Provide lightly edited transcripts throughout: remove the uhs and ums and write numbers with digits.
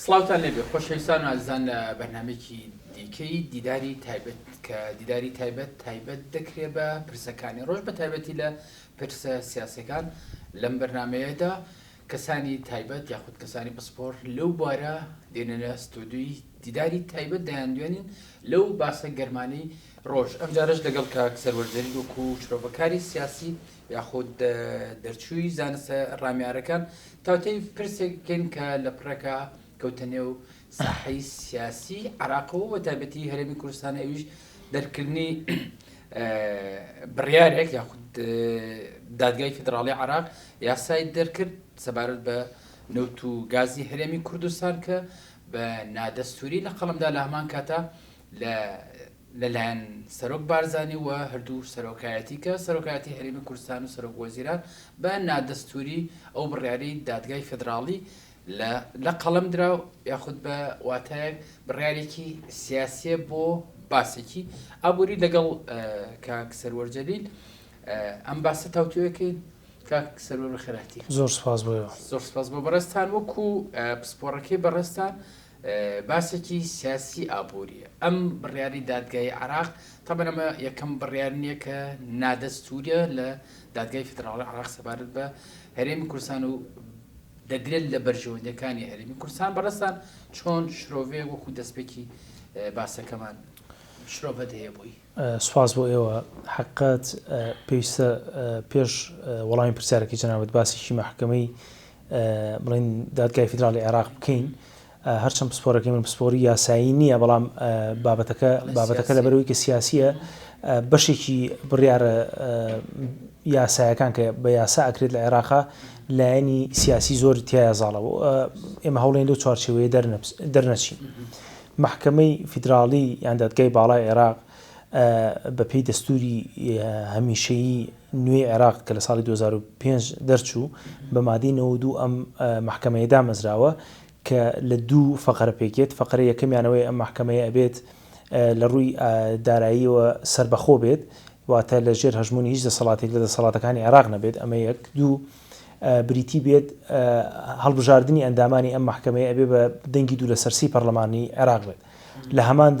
سڵاوتان لێبێ خۆشەویستان و ئازیزان لە بەرنامێکی دیکەی دیداری تایبەت کە دیداری تایبەت دەکرێت بە پرسەکانی ڕۆژ بە تایبەتی لە پرسە سیاسەکان لەم بەرنمەیەدا کەسانی تایبەت یاخود کەسانی پسپۆر لەو بوارە دێنە ستودیوی دیداری تایبەت دەیاندوێنین لەو باسە گەرمانەی ڕۆژ ئەم جارش لەگەڵ کاک سەروەرجەلی وەکو شرۆڤەکاری سیاسی یاخود دەرچووی زانستە ڕامیارەکان تاوتەی پرسێکن کە لە پڕەکە کەوتە نێو ساحەی سیاسی عێراقەوە بە تایبەتی هەرێمی کوردستان ئەویش دەرکردنی بڕیارێک یاخود دادگای فیدراڵی عێراق یاسای دەرکرد سەبارەت بە نەوت و گازی هەرێمی کوردستان کە بە نادەستوری لە قەڵمدا لە هەمان کاتە لەلایەن سەرۆک بارزانی و هەردوو سەرۆکایەتی کە سەرۆکایەتی هەرێمی کوردستان و سەرۆک وەزیران بە نادەستوری ئەو بڕیاری دادگای فیدراڵی لە قەڵم درا یاخود بە واتایەک بڕیارێکی سیاسیە بۆ باسێکی ئابووری لەگەڵ کاک سەروەرجەلیل ئەم باسە تاوتوەکەی کاک سەروەر خێراتی زۆر سپاس بۆ زۆر سپاس بۆ بەڕێستان وەکو پسپۆڕەکەی بەڕێستان باسێکی سیاسی ئابووریە ئەم بڕیاری دادگای عێراق تەبەن ئەمە یەکەم بڕیار نییە کە نادەستوریە لە دادگای فیدراڵی عێراق سەبارەت بە هەرێمی کوردستان و دەگرێت لە بەرژەوەندەکانی هەرێمی کوردستان بەڕێستان چۆن شرۆڤێ وەکو دەستپێکی باسەکەمان شرۆڤەت هەیە بووی سپاس بۆ ئێوە حقیقەت پێویستە پێش وەڵامی پرسیارەکەی جەنابەت باسێکی مەحکەمەی بڵێن دادگای فیدراڵی عێراق بکەین هەرچەند پسپۆرەکەی من پسپۆری یاسایی نییە بەڵام بابەتەکە لەبەرەوەی کە سیاسیە بەشێکی بڕیارە یاسایەکان کە بە یاسا ئەکرێت لە عێراقا لایەنی سیاسی زۆر تایە زاڵەوە ئێمە هەوڵێن لەو چوارچێوەیە دەرنەچین محکەمەی فیدراڵی یان دادگای باڵای عێراق بەپێی دەستوری هەمیشەیی نوێی عێراق کە لە ساڵی 2005 دەرچوو بە مادەی 92 ئەم محکەمەیە دامەزراوە کە لە دوو فەقرە پێکێت فەقرە یەکەمیانەوەی ئەم محکەمەیە ئەبێت لە ڕووی داراییەوە سربەخۆ بێت واتە لە ژێر هەژمونی هیچ دەسەڵاتێک لە دەسەڵاتەکانی عێراق نەبێت ئەمە یەک دوو بریتی بێت هەڵبژاردننی ئەندامانی ئەم محکەمەیە ئەبێ بە دەنگی دوو لە سەرسی پەرلەمانی عێراق بێت لە هەمان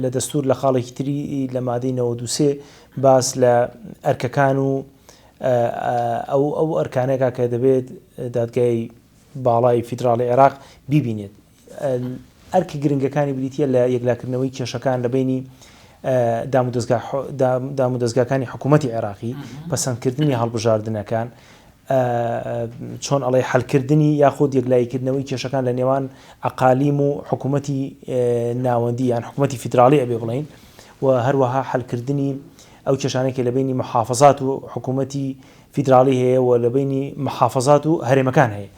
لە دەستور لە خاڵێکی تری لە مادەی 93 باس لە ئەرکەکان و ئەو ئەرکانێکا کە دەبێت دادگای باڵای فیدراڵی عێراق بیبینێت ئەرکی گرنگەکانی بریتە لە یەکلاکردنەوەی کێشەکان لە بینی دام و دەستگاکانی حکوومەتی عێراقی پەسەندکردنی هەڵبژاردنەکان چۆن ئەڵێ حەلکردنی یاخود یەکلاییکردنەوەی کێشەکان لە نێوان ئەقالیم و حکوومەتی ناوەندی یان حکوومەتی فیدراڵی ئەبێ بڵین و هەروەها حەلکردنی ئەو کێشانێکی لە بینی محافظات و حکوومەتی فیدراڵی هەیە و لە بینی محافظات و هەرێمەکان هەیە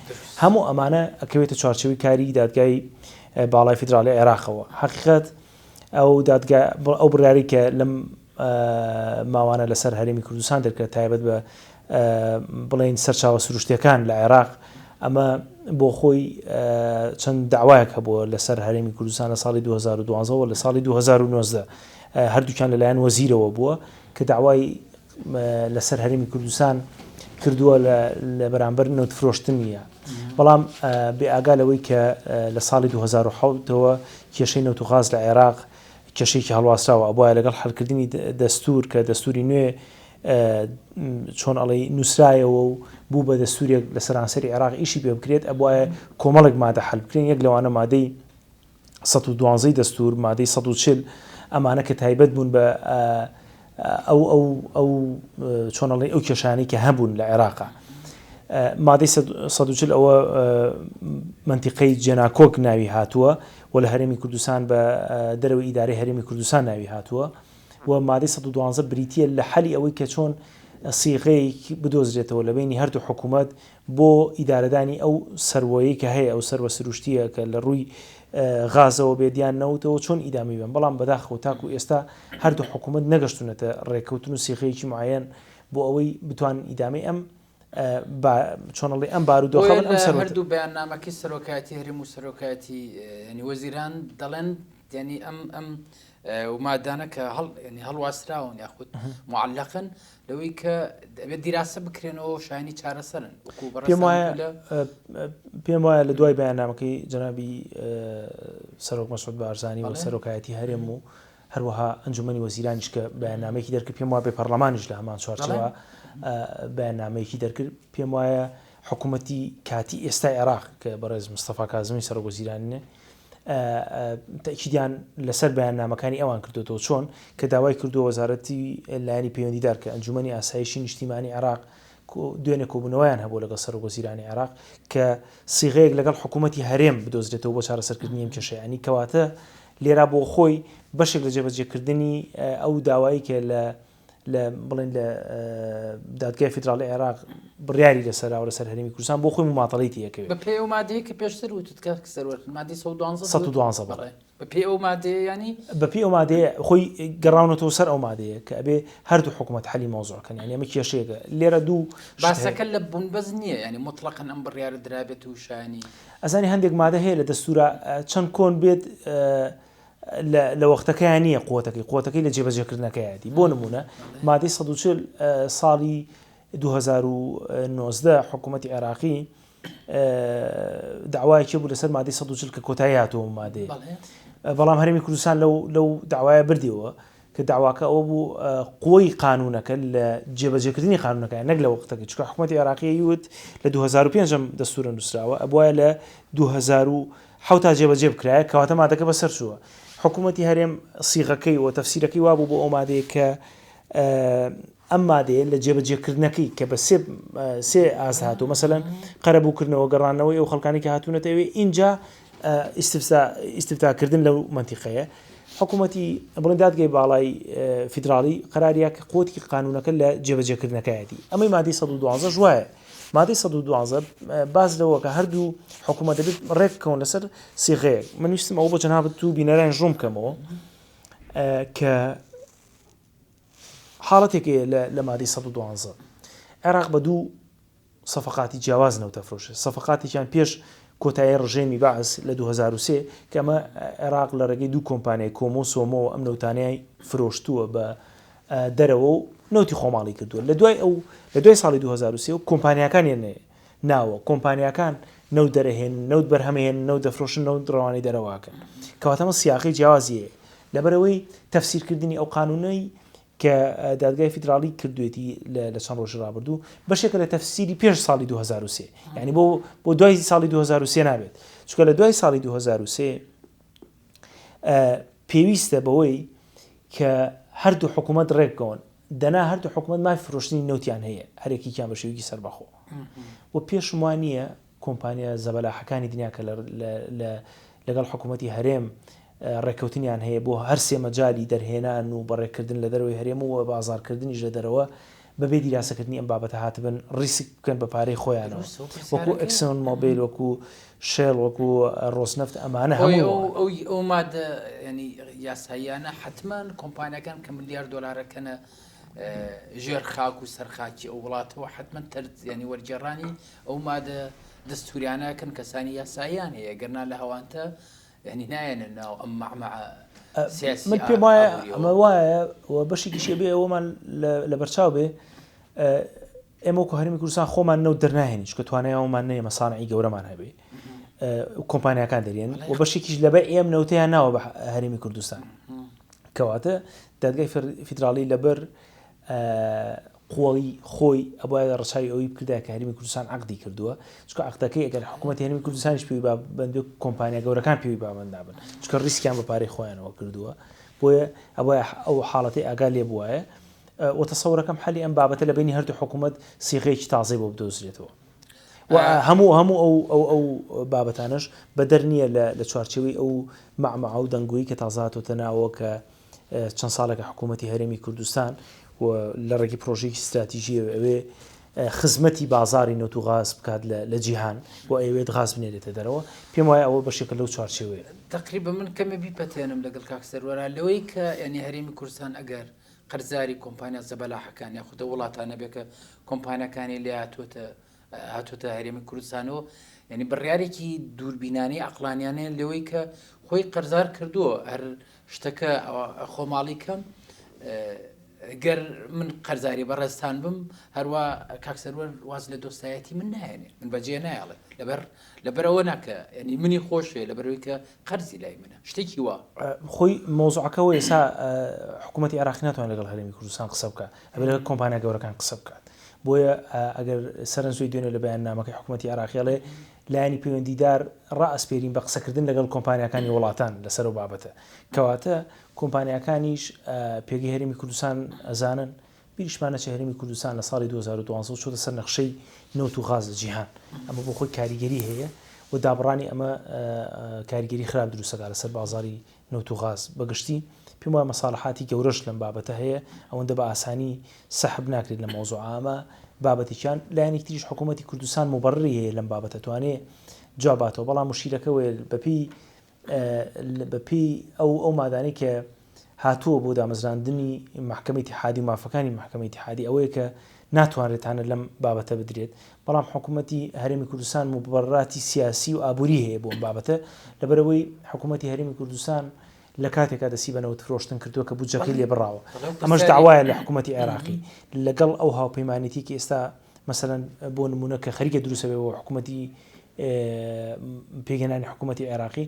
هەموو ئەمانە ئەکەوێتە چوارچێوەی کاری دادگای باڵای فیدراڵی عێراقەوە حقیقەت ئەو بڕیاری کە لەم ماوانە لەسەر هەرێمی کوردستان دەرکرێت تایبەت بە بڵین سەرچاوە سروشتیەکان لە عێراق ئەمە بۆ خۆی چەند داوایەک هەبووە لەسەر هەرێمی کوردستان لە ساڵی 2012 و لە ساڵی 2019 هەردووکیان لەلایەن وەزیرەوە بووە کە داوای لەسەر هەرێمی کوردستان کردووە لە بەرامبەر نەوتفرۆشتن نیە بەڵام بێ ئاگالەوەی کە لە ساڵی 2007ەوە کێشەی نەوتوغاز لە عێراق کێشەیەکی هەڵواستراوە ئەبواە لەگەڵ حەلکردنی دەستور کە دەستوری نوێ چۆن ئەڵێ نووسرایەوە و بوو بە دەستورێک لە سەرانسەری عێراق ئیشی پێ بکرێت ئەبواە کۆمەڵێک مادە حەل بکرێن یەک لەوانە مادەی 112 دەستور مادەی 140 ئەمانە کە تایبەت بوون بە ئەو چۆن ئەڵێ ئەو کێشانەی کە هەبوون لە عێراقا مادەی 140 ئەوە منتیقەی جێناکۆک ناوی هاتووە و لە هەرێمی کوردستان بە دەرەوەی ئیدارەی هەرێمی کوردستان ناوی هاتووە و مادەی 112 بریتیە لە حەلی ئەوەی کە چۆن سیغەیەکی بدۆزرێتەوە لە بینی هەردوو حکوومەت بۆ ئیدارەدانی ئەو سەروەیەی کە هەیە ئەو سەروە سروشتیە کە لە ڕووی غازەوە بێدیان نەوتەوە چۆن ئیدامی بن بەڵام بەداخەوە تاکو ئێستا هەردوو حکوومەت نەگەشتونەتە ڕێکەوتن و سیغەیەکی معەن بۆ ئەوەی بتوان ئیدامی ئەم چۆنڵی ئەم بارودۆخەوە هەردوو بەیاننامەکەی سەرۆکایەتی هەرێم و سەرۆکایەتی وەزیران دەڵێن ینی ئەم ومادانە کە ینی هەڵواسراون یاخود معلقن لەوەی کە دەبێت دیراسە بکرێنەوە شایانی چارەسەرن پێم وایە لە دوای بەیاننامەکەی جەنابی سەرۆک مەسعود بارزانی و سەرۆکایەتی هەرێم و هەروەها ئەنجومەنی وەزیرانیش کە بەیاننامەیەکی دەرکرد پێم وایە بێ پەرلەمانیش لە هەمان چوارچەوە بەیاننامەیەکی دەرکرد پێم وایە حکوومەتی کاتی ئێستای عێراق کە بەڕێز مستەفا کازمی سەرۆک وەزیرانینە تاکیدیان لەسەر بەیاننامەکانی ئەوان کردوەوە چۆن کە داوای کردو وەزارەتی لایەنی پەیوەندیدار کە ئەنجومەنی ئاسایشی نیشتیمانی عێراق دوێنێ کۆبوونەوەیان هەبوو لەگەڵ سەرۆک وەزیرانی عێراق کە سیغەیەک لەگەڵ حکوومەتی هەرێم بدۆزرێتەوە بۆ چارەسەرکردنی ئەم کێشەیە ینی کەواتە لێرا بۆ خۆی بەشێک لە جێبەجێکردنی ئەو داوایی کە بڵێن لە دادگای فیدراڵی عێراق بڕیاری لەسەراوە لەسەر هەرێمی کوردستان بۆ خۆی مماطەڵەیەتی یەکەوێت بە پێی ئەو مادەیە کە پێشتر وتت کە سەروەر مادەی 112 بەڵێ بە پێی ئەو مادەیە ینی بە پێی ئەو مادەیە خۆی گەڕاونەوە سەر ئەو مادەیە کە ئەبێ هەردوو حکوومەت حەلی مۆزوعەکەن ینی ئەمە کێشەیەکە لێرە دوو باسەکە لە بوونبەز نییە ینی مطلقاً ئەم بڕیارە درابێت و شایانی ئەزانی هەندێک مادە هەیە لە دەستورە چەند کۆن بێت لە وەختەکەیان نییە قوتەکەی لە جێبەجێکردنەکەیەتی بۆ نمونە مادەی 140 ساڵی 2019 حکوومەتی عێراقی داوایەکی بوو لەسەر مادەی 140 کە کۆتایی هاتووە مادەیە بەڵام هەرێمی کوردستان لەو داوایە بردیەوە کە داواکە ئەوە بوو قوی قانونەکە لە جێبەجێکردنی قانونەکە نەک لە وەختەکە چکە حکوومەتی عێراقی یوت لە 2005 دەستورە نووسراوە ئەبوایە لە 2007 جێبەجێ بکرایە کەواتە مادەکە بەسەر چووە حکوومەتی هەرێم سیغەکەی و تەفسیرەکەی وابوو بۆ ئەو مادەیە کە ئەم مادەیە لە جێبەجێکردنەکەی کە بە سێ ئاز هاتوو مەسەلەن قەرەبووکردنەوە گەڕانەوەی ئەو خەڵکانی کە هاتوونەتەوێ اینجا ئیستیفتاکردن لەو منتیقەیە حکوومەتی بڵێن دادگای باڵای فیدراڵی قەراریە کە قوتی قانونەکە لە جێبەجێکردنەکەیەتی ئەمەی مادەی 112 ژوایە مادەی 112 باز لەوە کە هەردوو حکوومەت دەبێت ڕێک بکەون لەسەر سیغەیەک من ویستم ئەوە بۆ جەنابەت و بینەران ژووم بکەمەوە کە حاڵەتێکەیە لە مادەی 112 عێراق بە دوو سەفقاتی جیاواز نەوتەفرۆشە سەفقاتێکیان پێش کۆتایی ڕژێمی بەعس لە 2003 کە ئەمە عێراق لە ڕێگەی دوو کۆمپانیای کۆمۆ و سۆمۆ ئەم نەوتانەی فرۆشتووە بە دەرەوە و نەوتی خۆماڵی کردووە لە دوای ساڵی 2023 کۆمپانیاکان ناوە کۆمپانیاکان نەوت دەرەهێن نەوت بەرهەمهێن نەوت دەفرۆشن نەوت ڕەوانەی دەرەواکەن کەواتەمە سیاقی جیاوازیە لەبەرەوەی تەفسیرکردنی ئەو قانونەی کە دادگای فیدراڵی کردوێتی لە چەند ڕۆژی ڕابردوو بەشێکە لە تەفسیری پێش ساڵی 2023 یعنی بۆ دوای ساڵی 2023 نابێت چونکە لە دوای ساڵی 2023 پێویستە بەوەی کە هەردوو حکوومەت ڕێککەون دەنا هەردوو حکوومەت مای فرۆشتنی نەوتیان هەیە هەرێکیان بە شێوەیەکی سەربەخۆ و پێش وانە کۆمپانیا زەبەلاحەکانی دنیا کە لەگەڵ حکوومەتی هەرێم ڕێککەوتنیان هەیە بۆ هەر سێ مەجای دەرهێنان و بەڕێکردن لە دەرەوەی هەرێم و بازارکردنیش لە دەرەوە بەبێ دیراسەکردنی ئەم بابەتە هاتبن ڕیسک بکەن بە پارەی خۆیانەوە وەکو ئەکسۆن مۆبیل وەکو شێڵ وەکو ڕۆسنەفت ئەمانە هەموو ئەو مادە ینی یاساییانە حتمما کۆمپانیەکان کە ملیار دۆلارەکەنە ژێر خاک و سەرخاکی ئەو وڵاتەوە حتمما ینی وەرجێڕانی ئەو مادە دەستوریانەکەن کەسانی یاساییان هەیە گەرنا لە هەوانتە ینی نایەنە ناو ئەم مەعمەع سیاسی من پێم وایە ئەمە وایە و بەشێکیشی بێ ئەوەمان لە بەرچاو بێ ئێمە وەکو هەرێمی کوردستان خۆمان نەوت دەرناهێنین چکە توانای ئەومان نەیە مەسانعی گەورەمان هەبێ کۆمپانیاکان دەرێن و بەشێکیش لەبەر ئێم نەوتیان ناوە بە هەرێمی کوردستان کەواتە دادگای فیدراڵی لەبەر قوڵی خۆی ئەوە ڕچاوی ئەوی بکردا کە هەرێمی کوردستان عەقدی کردووە چکە عەقدەکەی ئەگەر حکوومەتی هەرێمی کوردستانیش پێوی بەندێ کۆمپانیا گەورەکان پێوی بابەندابن چکە ڕیسکیان بە پارەی خۆیانەوە کردووە بۆیە ئەو حاڵەتی ئاگا لێ بووایە و تەسەوڕەکەم حەلی ئەم بابەتە لە بینی هەردوو حکوومەت سیغەیەکی تازەی بۆ بدۆزرێتەوە و هەموو ئەو بابەتانش بەدەر نییە لە چوارچێوەی ئەو مەعمەع و دەنگویی کە تازە هاتووەتە ناوە کە چەند ساڵێکە حکوومەتی هەرێمی کوردستان و لە ڕێگی پرۆژێکی استراتیژی ئەوێ خزمەتی بازاری نەوت و غاز بکات لە جیهان بۆ ئەوێت غاز بنێرێتە دەرەوە پێم وایە ئەوە بەشێکە لەو چوارچێوەیە تقریبا من کەمە بیپەتێنم لەگەڵ کاک سەروەرە لەوەی کە ینی هەرێمی کوردستان ئەگەر قەرزاری کۆمپانیا زەبەلاحەکان یاخودە وڵاتانە بێ کە کۆمپانیەکانی لێ هاتوۆتە هەرێمی کوردستانەوە ینی بڕیارێکی دووربینانی عەقلانیانەیە لەوەی کە خۆی خۆی قەرزار کردووە هەر شتەکە خۆماڵی کەم گەر من قەرزاری بەڕێستان بم هەروە کاکسەروەر واز لە دۆستایەتی من نایێنێ من بەجێ نایڵێ لەبەرەوە ناکە ینی منی خۆشوێ لەبەرەوەی کە قەرزی لای منە شتێکی وا خۆی مۆزوعەکەەوە ئێستا حکوومەتی عراقی ناتوان لەگەڵ هەرێمی کوردستان قسە بکە ئەبێ لەگەڵ کۆمپانیا گەورەکان قسە بکات بۆیە ئەگەر سەرنجۆی دوێنێ لە بەیان نامەکەی حکوومەتی عراقیڵێ لایانی پەیوەندیدار ڕائسپێرین بە قسەکردن لەگەڵ کۆمپانیەکانی وڵاتان لەسەر و بابەتە کەواتە کۆمپانیەکانیش پێگەی هەرێمی کوردستان ئەزانن بیریشمانە چە هەرێمی کوردستان لە ساڵی 2012 چۆتە سەر نەخشەی نەوت و غاز لە جیهان ئەمە بۆ خۆی کاریگەری هەیە و دابڕانی ئەمە کاریگەری خراپ دروستەکە لەسەر بازاری نەوت و غاز بەگشتی پێم وایە مەساڵحاتی گەورەش لەم بابەتە هەیە ئەوەندە بە ئاسانی سەحب ناکرێت لە مۆزوع ئەمە بابەتێکیان لایەنێک تریش حکوومەتی کوردستان مبەڕری هەیە لەم بابەتە توانێ جواباتەوە بەڵام مشیرەکەوێ بەپی ئەو مادانەی کە هاتووە بۆ دامەزراندنی محکەمەی اتحادی و مافەکانی محکەمەی اتحادی ئەوەیە کە ناتوانرێتانە لەم بابەتە بدرێت بەڵام حکوومەتی هەرێمی کوردستان مبەڕاتی سیاسی و ئابووری هەیە بۆ ئەم بابەتە لەبەرەوەی حکوومەتی هەرێمی کوردستان لە کاتێکا دەسی بەنەوت فرۆشتن کردووە کە بودجەکەی لێ بڕاوە ئەمەش داوایە لە حکوومەتی عێراقی لەگەڵ ئەو هاوپەیمانێتی کە ئێستا مەسەلەن بۆ نمونە کە خەریکە دروستەوێ بۆ حکوومەتی پێگەنانی حکوومەتی عێراقی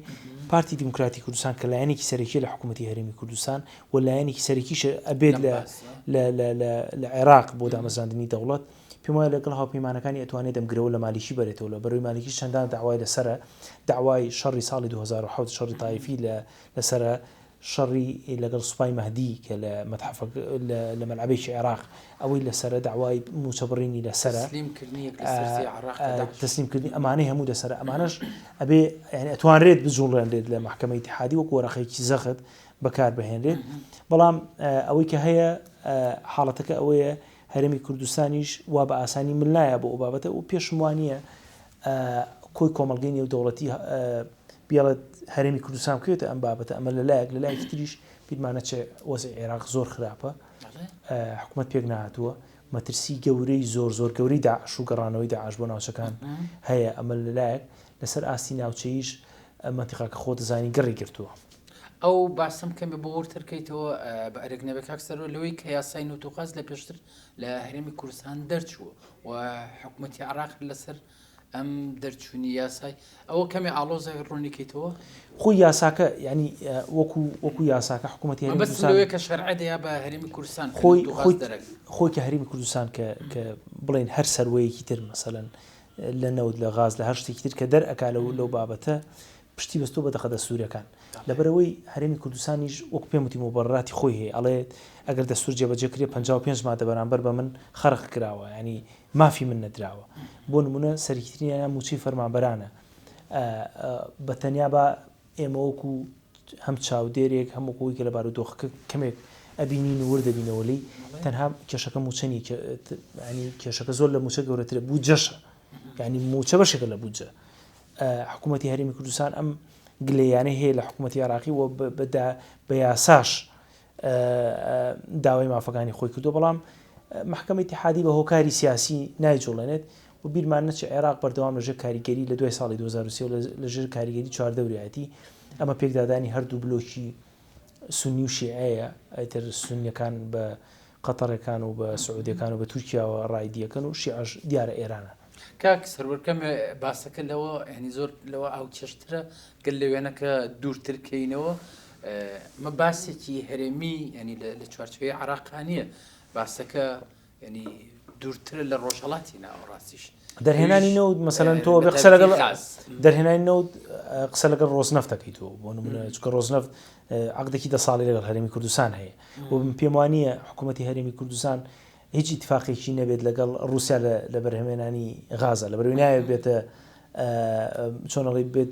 پارتی دیموکراتی کوردستان کە لایەنێکی سەرەکی لە حکوومەتی هەرێمی کوردستان و لایەنێکی سەرەکیش ئەبێت لە عێراق بۆ دامەزراندنی دەوڵەت پێم وایە لەگەڵ هاوپەیمانەکانی ئەتوانێت دەمگرەوە لە مالیشی بەرێتەوە لە بەروی مالیکی چەندان داوای لەسرە داوای شەڕی ساڵی 2007 شەڕی تایفی لەسرە شەڕی لەگەڵ سوپای مەهدی کە لە مەتحەفە لە مەلعەبێکی عێراق ئەوەی لەسرە داوای موچەبڕینی لەسرە تەسلیمکردنی ئەمانەی هەموو لەسرە ئەمانەش ئەبێ ئەتوانرێت بجوڵێن لێت لە محکەمەی اتحادی وەکو وەرەقەیەکی زەخت بەکار بهێنرێت بەڵام ئەوەی کە هەیە حاڵەتەکە ئەوەیە هەرێمی کوردستانیش وا بە ئاسانی ملایە بۆ ئەو بابەتە و پێشم وانییە کۆی کۆمەڵگەی نێودەوڵەتی بیاڵێت هەرێمی کوردستان بکوێتە ئەم بابەتە ئەمە لەلایەکی تریش بیرمانە چێ وەزعی عێراق زۆر خراپە حکوومەت پێک نهاتووە مەترسی گەورەی زۆر گەورەی داعش و گەڕانەوەی داعش بۆ ناوچەکان هەیە ئەمە لەلایەک لەسەر ئاستی ناوچەییش مەنتیقەکە خۆ دەزانی گەڕی گرتووە ئەو باسم کەمێ بۆ ورترکەیتەوە بە ئەرێکنەبە کاکسەرەوە لەوەی کە یاسای نەوت و غاز لە پێشتر لە هەرێمی کوردستان دەرچووە و حکوومەتی عێراق لەسەر ئەم دەرچوونی یاسای ئەوە کەمێ ئالۆزە ڕوونیکەیتەوە خۆی یاساکە ینی وەکو یاساکە حکوومەتی بەسەوەیە کە شەرعەدەیە بە هەرێمی کوردستان خۆی کە هەرێمی کوردستان کە بڵێن هەر سەروەیەکی تر مەسەلەن لە نەوت لە غاز لە هەر شتێکی تر کە دەرئەکا لەو بابەتە پشتی بەستۆ بە دەخە دەستوورەکان لەبەرەوەی هەرێمی کوردستانیش وەکو پێم وتی مبەڕاتی خۆی هەیە ئەڵێت ئەگەر دەستور جێبەجێکرێ 55 مادە بەرامبەر بە من خەرق کراوە ینی مافی من نەدراوە بۆ نمونە سەرکیترینیان موچەی فەرمانبەرانە بە تەنیا بە ئێمە وەکو هەم چاودێرێک هەمووکۆی کە لە بارودۆخەکە کەمێک ئەبینین و وردەبینەوەلی تەنها کێشەکە موچەنی کێشەکە زۆر لە موچە گەورەترە بوجەشە ینی موچە بەشێکە لە بوجە حکوومەتی هەرێمی کوردستان ئەم گلەیانەی هەیە لە حکوومەتی عێراقی و بە یاساش داوای مافەکانی خۆی کردو بەڵام محکەمەی اتحادی بە هۆکاری سیاسی نایجوڵێنێت و بیرمان نەچە عێراق بەردەوام لەژێر کاریگەری لە دوای ساڵی 2023 لەژێر کاریگەری چواردەوریەتی ئەمە پێکدادانی هەردوو بلۆکی سونی و شیعەیە ئەیتر سونیەکان بە قەتەڕەکان و بە سعودیەکان و بە تورکیاوە ڕایدیەکەن و شیعەش دیارە ئێرانە کاک سەروەرکەم باسەکە لەوە ینی زۆر لەوە ئاو چێشترە گەل لەوێنەکە دوورترکەینەوە مە باسێکی هەرێمی ینی لە چوارچوەی عراقانیە باسەکە ینی دوورترە لە ڕۆژهەڵاتی ناوەڕاستیش دەرهێنانی نەوت مەسەلەن تۆ بە قسە لەگەڵ دەرهێنانی نەوت قسە لەگەڵ ڕۆژنەفتەکەیتەوە بۆ نمونە چکە ڕۆژنەفت عەقدێکی 10 ساڵی لەگەڵ هەرێمی کوردستان هەیە و پێم وانییە حکوومەتی هەرێمی کوردستان هیچ اتفاقێکی نەبێت لەگەڵ رووسیا لە بەرهەمێنانی غازە لە بەروی نایە بێتە چۆنەڵی بێت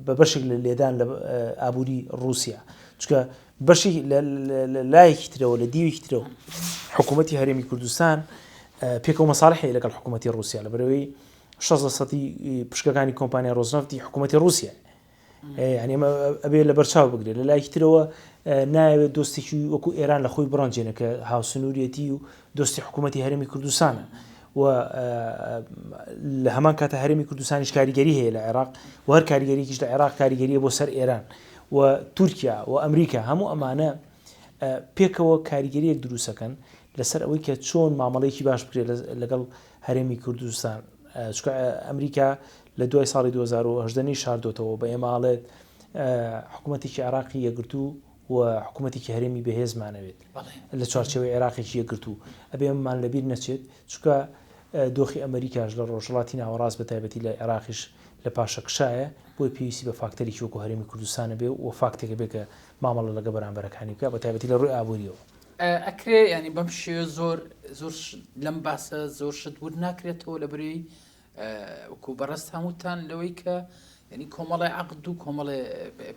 بە بەشێک لە لێدان لە ئابووری رووسیا چکە بەشی لایەکی ترەوە لە دیوێکی ترەوە حکوومەتی هەرێمی کوردستان پێکەوە مەساڵحی لەگەڵ حکوومەتی رووسیا لە بەرەوەی 60% پشکەکانی کۆمپانیا ڕۆژنەفتی حکوومەتی رووسیا ینی ئەبێ لە بەرچاو بگرێت لە لایەکی ترەوە نایەوێت دۆستێکی وەکو ئێران لە خۆی بڕانجێنە کە هاوسنوورەتی و دۆستی حکوومەتی هەرێمی کوردستانە و لە هەمان کاتە هەرێمی کوردستانیش کاریگەری هەیە لە عێراق و هەر کاریگەریکیش لە عێراق کاریگەریە بۆ سەر ئێران و تورکیا و ئەمریکا هەموو ئەمانە پێکەوە کاریگەریەک دروستەکەن لەسەر ئەوەی کە چۆن مامەڵەیەکی باش بکرێت لەگەڵ هەرێمی کوردستان. چکە ئەمریکا لە دوای ساڵی 2018 شاردۆتەوە بە ئێماڵێت حکوومەتێکی عێراقی یەکگرتوو و حکوومەتێکی هەرێمی بەهێزمانەوێت لە چوارچێوەی عێراقێکی یەکگرتوو ئەبێ ئەممان لەبیر نەچێت چکە دۆخی ئەمریکاش لە ڕۆژهەڵاتی ناوەڕاست بە تایبەتی لە عێراقیش لە پاشەکشایە بۆی پێویستی بە فاکتەرێکی وەکو هەرێمی کوردستانە بێ و فاکتێکە بێ کە مامەڵە لەگە بەرامبەرەکانی بکە بە تایبەتی لە ڕووی ئابوووریەوە. ئەکرێ ینی بەم شێوە زۆر لەم باسە زۆر شت ور ناکرێتەوە لە بری وەکو بەڕست هەمووتان لەوەی کە ینی کۆمەڵی عەقد و کۆمەڵی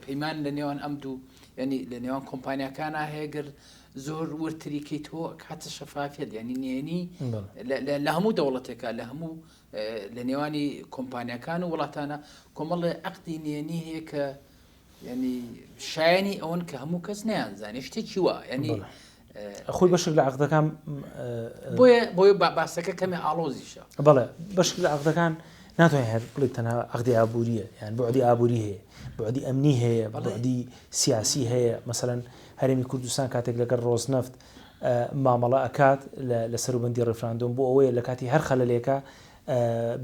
پەیمان لە نێوان ئەم دوو ینی لە نێوان کۆمپانیاکانە هەیەگەر زۆر ورتریکەیتەوە کاتە شەفافیت ینی نێنی لە هەموو دەوڵەتێکە لە هەموو لە نێوانی کۆمپانیاکان و وڵاتانە کۆمەڵی عەقدی نێنی هەیە کە ینی شایانی ئەوەن کە هەموو کەس نەیانزانێ شتێکی وە ینی خۆی بەشێک لە عەقدەکان بۆیە باسەکە کەمی ئاڵۆزیشە. بەڵێ بەشێک لە عەقدەکان ناتوانێت هەر بڵێت تەنها عەقدی ئابووریە یان بوعدی ئابووری هەیە بوعدی ئەمنی هەیە بوعدی سیاسی هەیە. مەسەڵەن هەرێمی کوردستان کاتێک لەگەڵ ڕۆژنەفت مامەڵە ئەکات لە سەروبەندی ڕێفراندۆم بۆ ئەوەیە لە کاتی هەر خەلەلێکە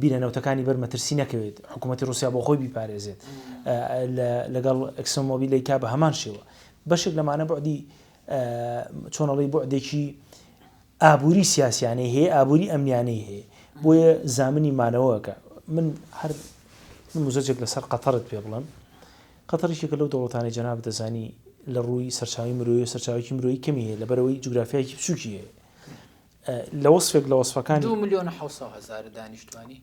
بیرەنەوتەکانی بەرمەترسی نەکەوێت حکوومەتی رووسیا بۆ خۆی بیپارێزێت لەگەڵ ئەکسۆمۆبیلێکا بە هەمان شێوە. بەشێک لەمانە بوعدی چۆنەڵی بوعدێکی ئابووری سیاسیانەی هەیە ئابووری ئەمنیانەی هەیە بۆیە زامنی مانەوەکە. من مزەجێک لەسەر قەتەرت پێ بڵم قەتەریشێکە لەو دەوڵەتانی جەناب دەزانی لە ڕووی سەرچاوی مرۆیی سەرچاوێکی مرۆیی کەمی هەیە لەبەرەوەی جوگرافیایکی بچووکی هەیە لە وەسفێک لە وەسفەکانی 2,700,000 دانیشتوانی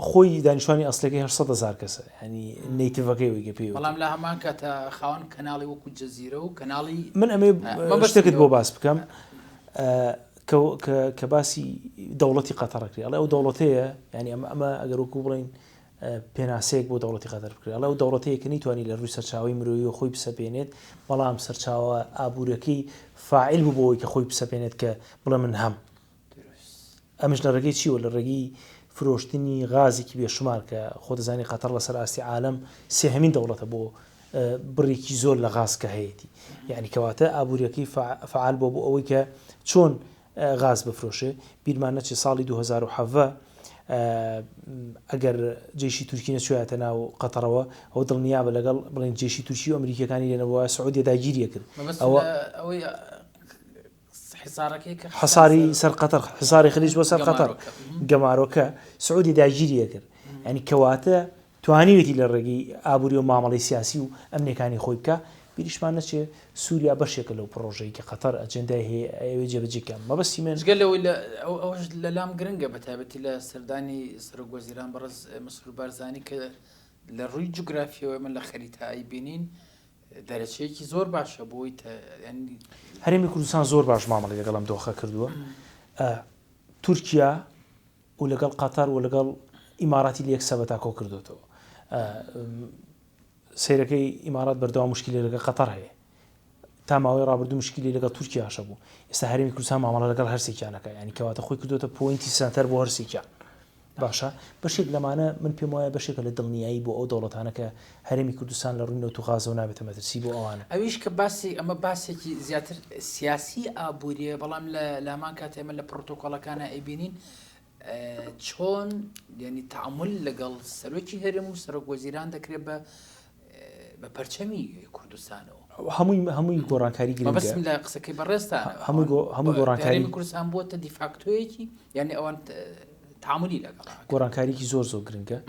خۆی دانیشتوانی ئەسلەکەی 800,000 کەسە ینی نەیتڤەکەی وەیگە پێی بەڵام لە هەمان کاتە خاوەن کەناڵی وەکو جەزیرە و کەناڵی من ئەمێ شتێکت بۆ باس بکەم کە باسی دەوڵەتی قەتەڕەکری ئەڵێ ئەو دەوڵەتەیە ینی ئەمە ئەگەر وەکو بڵین پێناسەیەک بۆ دەوڵەتی قەتەر بکرێت ئەڵێ ئەو دەوڵەتەیە کە نەیتوانی لە ڕووی سەرچاوی مرۆیی و خۆی بسەپێنێت بەڵام سەرچاوە ئابوورەکەی فاعیل بوو بۆەوەی کە خۆی بسەپێنێت کە بڵێ من هەم ئەمش لە ڕێگەی چیوە لە ڕێگەی فرۆشتنی غازێکی بێشمار کە خۆ دەزانی قەتەر لەسەر ئاستی عالەم سێهەمین دەوڵەتە بۆ بڕێکی زۆر لە غاز کە هەیەی یعنی کەواتە ئابوووریەکەی فعال بۆ ئەوەی کە چۆن غاز بفرۆشێ. بیرمان نەچێ ساڵی 2007 ئەگەر جێشی تورکی نەچوایەتە ناو قەتەرەوە ئەو دڵنیا بە لەگەڵ بڵێن جێشی تورکی و ئەمریکەکانی لێنەوە سعودی داگیریە کرد حەساری سەر قەتەر حساری خلیج بۆ سەر قەتەر گەمارۆکە سعودی داگیریە کرد ینی کەواتە توانیوێتی لە ڕێگەی ئابووری و مامەڵی سیاسی و ئەمنیەکانی خۆی بکە. بیریشمان نەچێ سووریا بەشێکە لەو پرۆژەی کە قەتەر ئەجەندای هەیە ئەوێ جێبەجێکەم مەبەستی من گەلەوەی ئەوش لە لام گرنگە بە تایبەتی لە سەردانی سەرۆکوەزیران بەڕز مسعود بارزانی کە لە ڕووی جوگرافیەوە من لە خەریتایی بینین دەرەچەیەکی زۆر باشە بۆی هەرێمی کوردستان زۆر باش مامەڵی لەگەڵم دۆخە کردووە. تورکیا و لەگەڵ قەتەر و لەگەڵ ئیماراتی لە یەک سەبەتا کۆ کردوێتەوە. سیرەکەی ئیمارات بەردەوام مشکلی لەگەڵ قەتەر هەیە تا ماوەی ڕابردوو مشکلی لەگەڵ تورکیاشە بوو. ئێستا هەرێمی کوردستان مامەڵە لەگەڵ هەرسێکیانەکە ینی کەواتە خۆی کردوتە پۆینتی سەنتەر بۆ هەرسێکیان باشە. بەشێک لەمانە من پێم وایە بەشێکە لە دڵنیایی بۆ ئەو دەوڵەتانە کە هەرێمی کوردستان لە ڕووی نەوت و غازەوە نابێتە مەترسی بۆ ئەوانە. ئەویش کە باسی ئەمە باسێکی زیاتر سیاسی ئابووریە بەڵام لە هەمان کاتێ ئێمە لە پرۆتۆکۆڵەکانە ئەیبینین چۆن ینی تەعامل لەگەڵ سەرۆکی هەرێم و سەرۆکوەزیران دەکرێت بە پەرچەمی کوردستانەوە هەمووی گۆڕانکاری گرنگە لە قسەکەی بەڕێستانە هەموو گۆڕانکاری کوردستان بۆتە دیفاکتۆیەکی یعنی ئەوان تعاملی لەگەڵ گۆڕانکاریکی زۆر گرنگە.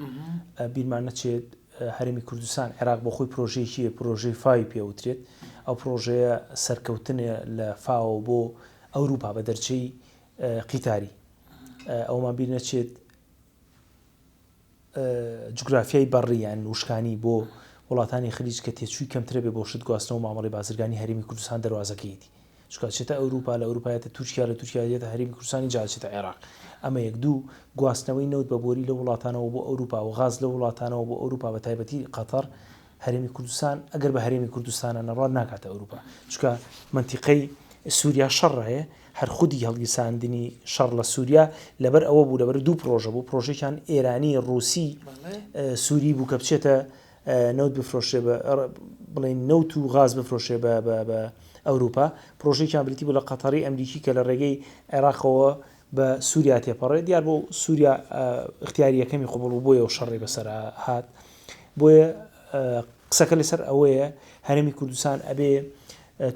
بیرمان نەچێت هەرێمی کوردستان عێراق بۆ خۆی پرۆژەیەکی پرۆژەی فای پێوترێت ئەو پرۆژەیە سەرکەوتنە لە فاو بۆ ئەوروپا بە دەرچەی قیتاری ئەومان بیر نەچێت جوگرافیای بەڕیان وشکانی بۆ وڵاتانی خلیج کە تێچووی کەمترە بێ بۆ شت گواستنەوە و مامەڵی بازرگانی هەرێمی کوردستان دەواازەکەیەتی چکاتچێتە ئەوروپا لە ئەوروپایەتە تورکیا لە تورکیاێتە هەرێمی کوردستانی جاچێتە عێراق. ئەمە یەک دوو گواستنەوەی نەوت بە بۆری لە وڵاتانەوە بۆ ئەوروپا و غاز لە وڵاتانەوە بۆ ئەوروپا بە تایبەتی قەتەر هەرێمی کوردستان ئەگەر بە هەرێمی کوردستانە نەڕوان ناکاتە ئەوروپا چکە منتیقەی سووریا شەڕ هەیە هەر خودی هەڵگیرساندنی شەڕ لە سووریا لەبەر ئەوە بوو لەبەر دوو پرۆژە بوو پرۆژێکیان ئێرانی ڕووسی سووری بوو کە بچێتە نەوت بفرۆشێ بڵێن نەوت و غاز بفرۆشێ بە ئەوروپا پرۆژەیەکیان بریتی بوو لە قەتەری ئەمریکی کە لە ڕێگەی عێراقەوە بە سووریا تێپەڕێت دیار بۆ سووریا اختیاریەکەمی قوبڵ و بۆیە و شەڕێ بەسەر هات بۆیە قسەکە لەسەر ئەوەیە هەرێمی کوردستان ئەبێ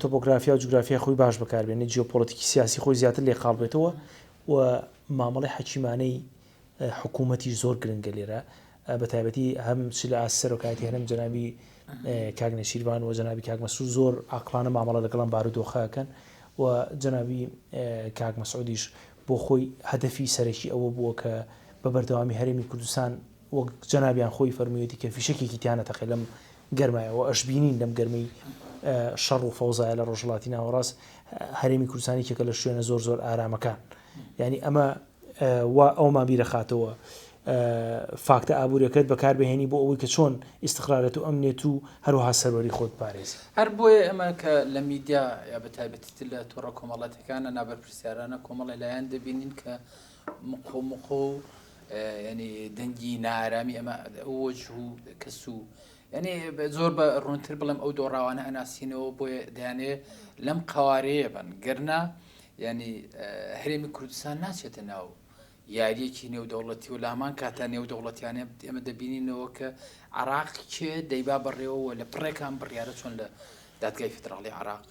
تۆپۆگرافیا و جوگرافیا خۆی باش بەکاربێنێت جیۆپۆلیتیکی سیاسی خۆی زیاتر لێ قاڵ بێتەوە و مامەڵی حەکیمانەی حکوومەتی زۆر گرنگە لێرە بە تایبەتی هەم چ لە سەرۆکایەتی هەرێم جەنابی کاک نەشیروان و جەنابی کاک مەسعود زۆر عاقلانە مامەڵە لەگەڵم بارودۆخەکەن و جەنابی کاک مەسعودیش بۆ خۆی هەدەفی سەرەکی ئەوە بووە کە بە بەردەوامی هەرێمی کوردستان وەک جەنابیان خۆی فەرموویەتی کە فیشەکێکی تیانەتەقی لەم گەرمایەوە ئەشبینین لەم گەرمەی شەڕ و فەوزایە لە ڕۆژهەڵاتی ناوەڕاست هەرێمی کوردستانی کێکە لە شوێنە زۆر زۆر ئارامەکان یعنی ئەمە ئەومان بیرەخاتەوە فاکتە ئابوووریەکەت بەکاربهێنی بۆ ئەوەی کە چۆن ئیستقرارەت و ئەمنێت و هەروەها سەروەری خۆت پارێزی هەر بۆیە ئەمە کە لە میدیا یا بە تایبەتی لە تۆڕە کۆمەڵەتەکانە نابەرپرسیارانە کۆمەڵی لایەن دەبینین کە مقۆ ینی دەنگی نائارامی ئەمە ئەوەج و کەس و ینی زۆر بە ڕوونتر بڵێم ئەو دۆڕاوانە ئەناسیینەوە بۆیە دەیانێ لەم قوارەیە بن گەرنا ینی هەرێمی کوردستان ناچێتە ناو یاریەکی نێودەوڵەتی و لامان کاتە نێودەوڵەتیانە ئێمە دەبینینەوە کە عراق چێ دەیبا بڕێەوە لە پڕێکان بڕیارە چۆن لە دادگای فدراڵی عراق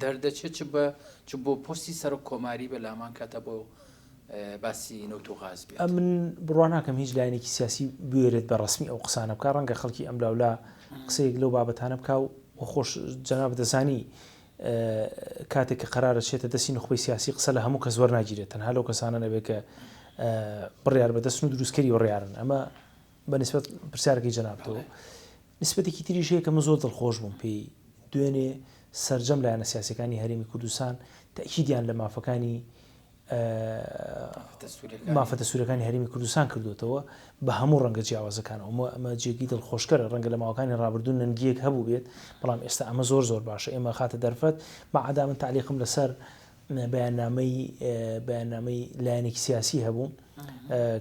دەردەچێت چ بۆ پۆستی سەر و کۆماری بە لامان کاتە بۆ باسی نەوت و غاز بێت. من بڕوان ناکەم هیچ لایەنێکی سیاسی بوێرێت بە ڕسمی ئەو قسانە بکە ڕەنگە خەڵکی ئەم لاولا قسەیەک لەو بابەتانە بکە و خۆش جەناب دەزانی کاتێک کە قرارە چێتە دەستی نخبەی سیاسی قسە لە هەموو کە زۆر ناگیرێت تەنها لەو کەسانە نەبێت کە بڕیار بەدەستن و دروستکەری وڕیارن ئەمە بە نسبەت پرسیارەکەی جەنابتەوە نسبەتێکی تریشەیە کە من زۆر دڵخۆش بووم پێی دوێنێ سەرجەم لایەنە سیاسەکانی هەرێمی کوردستان تاکیدیان لە مافەکانی مافەتە سوورەکانی هەرێمی کوردستان کردوێتەوە بە هەموو ڕەنگە جیاوازەکانەوە ئەمە جێگی دڵخۆشکەرە ڕەنگە لە ماوەکانی ڕابردوون نەنگیەک هەبوو بێت بەڵام ئێستا ئەمە زۆر زۆر باشە ئێمە خاتە دەرفەت مەعادا من تعلیقم لەسەر بەیاننامەی لایەنێکی سیاسی هەبوو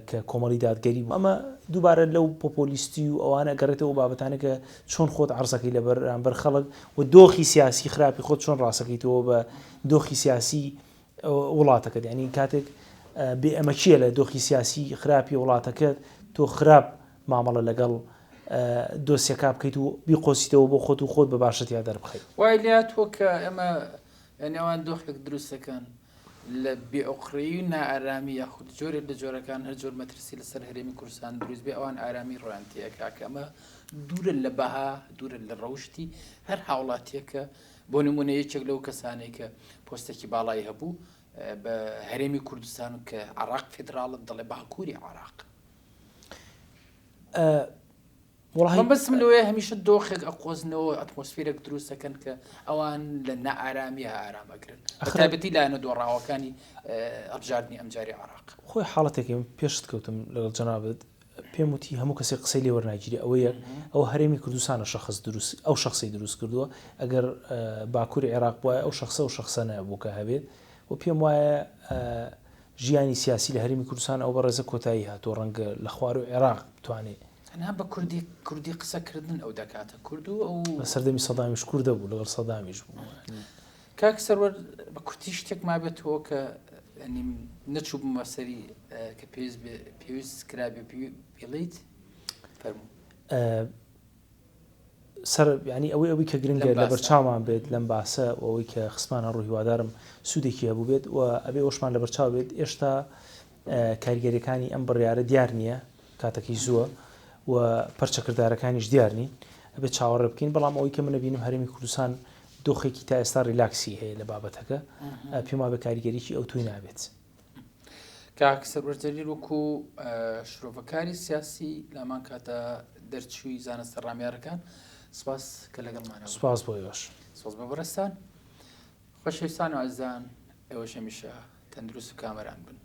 کە کۆمەڵی دادگەری بوو ئەمە دووبارە لەو پۆپۆلیستی و ئەوانە گەڕێتەوە بابەتانێکە چۆن خۆت عەرزەکەی لە بەرامبەر خەڵک و دۆخی سیاسی خراپی خۆت چۆن ڕاستەکەیتەوە بە دۆخی سیاسی وڵاتەکەت یعنی کاتێک بێ ئەمە چییە لە دۆخی سیاسی خراپی وڵاتەکەت تۆ خراپ مامەڵە لەگەڵ دۆسیەکە بکەیت و بیقۆسیتەوە بۆ خۆت و خۆت بە باشەتیا دەربخەیت وای لیا تۆ کە ئەمە ئەوان دۆخێک دروستەکەن لە بێئۆقرەیی و نائارامی یاخود جۆرێک لە جۆرەکان هەر جۆر مەترسی لەسەر هەرێمی کوردستان دروست بێ ئەوان ئارامی ڕۆیانتیەکە کە ئەمە دوورە لە بەها دوورە لە ڕەوشتی هەر هاوڵاتیەکە بۆ نمونە یەکێک لەو کەسانەی کە پۆستێکی باڵایی هەبوو بە هەرێمی کوردستان کە عراق فدراڵت دەڵێ باکووری عراق بەسم لەوەیە هەمیشە دۆخێک ئەقۆزنەوە ئەتمۆسفێرێک دروستەکەن کە ئەوان لە نائارامی ئارامەگرن تایبەتی لایەنە دۆڕاوەکانی ئەبژاردننی ئەمجاری عراق خۆی حاڵەتێکی پێشت کەوتم لەگەڵ جەنابەت پێم وتی هەموو کەسێک قسەی لێ وەرناگیری ئەوەیە ئەو هەرێمی کوردستانە شەخص دروست ئەو شخصی دروست کردووە ئەگەر باکووری عێراق بووە ئەو شخصە نەبوو کە هەبێت و پێم وایە ژیانی سیاسی لە هەرێمی کوردستان ئەو بە ڕێزە کۆتایی هاتووە ڕەنگە لە خوار و عێراق بتوانێت تەنها بە کوردی قسەکردن ئەو دەکاتە کورد و ئەو لە سەردەمی سەدامیش کوردە بوو لەگەڵ سەدامیش بوو کاک سەروەر بە کورتی شتێک ما بێتەوە کە نەچوو بمە سەری کە پێویست کرابێ پێڵیت فەرموو سەر ینی ئەوەی کە گرنگە لە بەرچاومان بێت لەم باسە ئەوەی کە خسمانە ڕووی وادارم سوودێکی هەبوو بێت و ئەبێ ئەوشمان لە بەرچاو بێت ئێشتا کاریگەریەکانی ئەم بڕیارە دیار نییە کاتێکی زووە و پەرچەکردارەکانیش دیار نین ئەبێت چاوەڕێ بکەین بەڵام ئەوەی کە منە بینم هەرێمی کوردستان دۆخێکی تا ئێستا ریلاکسی هەیە لە بابەتەکە پێما بە کاریگەریکی ئەو توی نابێت کاک سەروەرجەلیل وەکو شرۆڤەکاری سیاسی لامان کاتە دەرچووی زانستە ڕامیارەکان سپاس کە لەگەڵمانەوە سپاس بۆ یۆش سپاس بە بەڕێستان خۆشەویستان و ئازان ئێوەش هەمیشە تەندروست و کامەران بن